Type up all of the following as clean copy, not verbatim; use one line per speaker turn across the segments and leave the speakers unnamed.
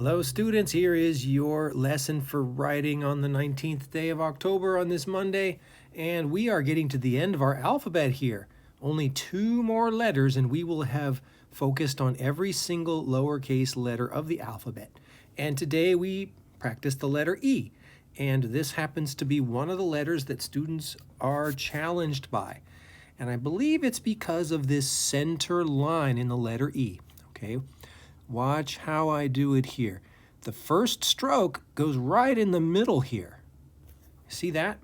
Hello students, here is your lesson for writing on the 19th day of October on this Monday, and we are getting to the end of our alphabet here. Only 2 more letters and we will have focused on every single lowercase letter of the alphabet. And today we practiced the letter E, and this happens to be one of the letters that students are challenged by. And I believe it's because of this center line in the letter E, okay? Watch how I do it here. The first stroke goes right in the middle here. See that?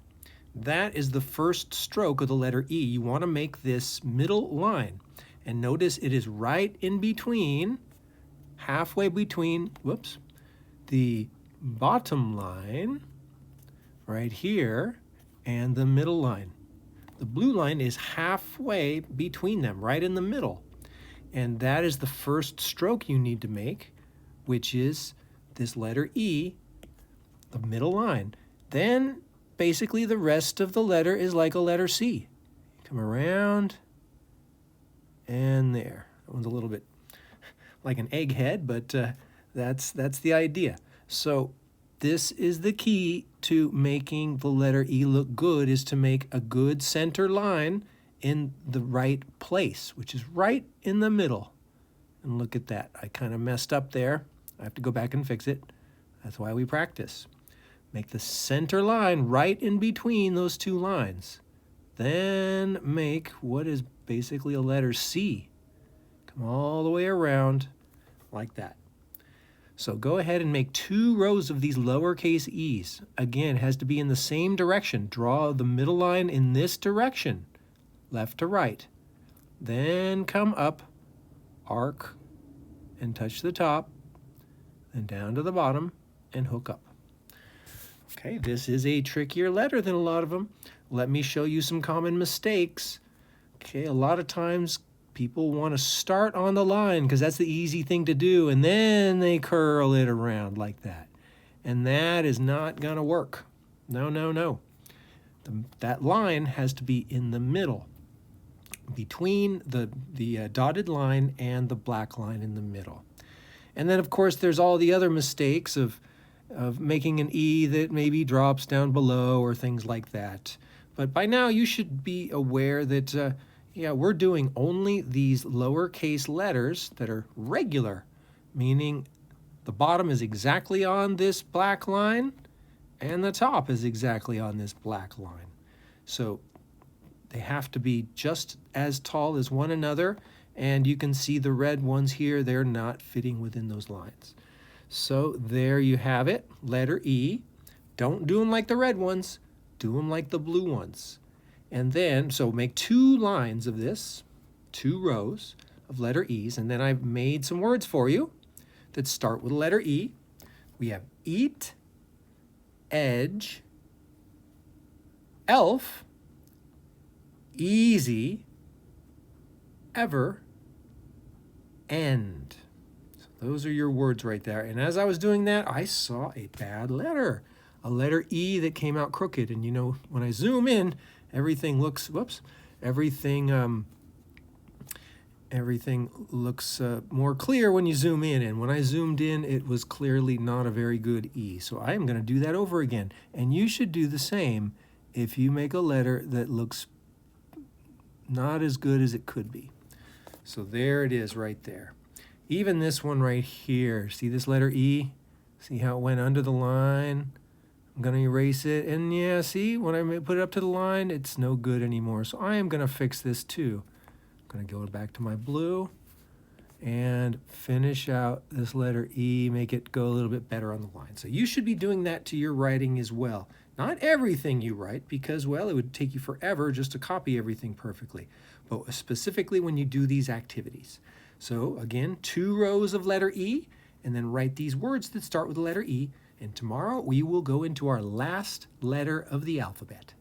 That is the first stroke of the letter E. You want to make this middle line. And notice it is right in between, halfway between, the bottom line right here and the middle line. The blue line is halfway between them, right in the middle. And that is the first stroke you need to make, which is this letter E, the middle line. Then basically the rest of the letter is like a letter C. Come around and there. That one's a little bit like an egghead, but that's the idea. So this is the key to making the letter E look good, is to make a good center line in the right place, which is right in the middle. And look at that. I kind of messed up there. I have to go back and fix it. That's why we practice. Make the center line right in between those 2 lines. Then make what is basically a letter C. Come all the way around like that. So go ahead and make 2 rows of these lowercase e's. Again, it has to be in the same direction. Draw the middle line in this direction, left to right. Then come up, arc, and touch the top, then down to the bottom and hook up. Okay, this is a trickier letter than a lot of them. Let me show you some common mistakes. Okay, a lot of times people want to start on the line because that's the easy thing to do, and then they curl it around like that. And that is not going to work. No, no, no. That line has to be in the middle, between the dotted line and the black line in the middle. And then, of course, there's all the other mistakes of making an E that maybe drops down below or things like that. But by now, you should be aware that, we're doing only these lowercase letters that are regular, meaning the bottom is exactly on this black line and the top is exactly on this black line. So they have to be just as tall as one another, and you can see the red ones here, they're not fitting within those lines. So there you have it, letter E. Don't do them like the red ones, do them like the blue ones. And then, so make 2 lines of this, 2 rows of letter E's, and then I've made some words for you that start with the letter E. We have eat, edge, elf, easy, ever, end. So those are your words right there. And as I was doing that, I saw a bad letter, a letter E that came out crooked. And you know, when I zoom in, everything looks, everything looks more clear when you zoom in. And when I zoomed in, it was clearly not a very good E. So I am going to do that over again. And you should do the same if you make a letter that looks not as good as it could be. So there it is right there. Even this one right here, see this letter E? See how it went under the line? I'm going to erase it, and yeah, see, when I put it up to the line, it's no good anymore. So I am going to fix this too. I'm going to go back to my blue and finish out this letter E, make it go a little bit better on the line. So you should be doing that to your writing as well. Not everything you write, because, well, it would take you forever just to copy everything perfectly, but specifically when you do these activities. So again, 2 rows of letter E, and then write these words that start with the letter E, and tomorrow we will go into our last letter of the alphabet.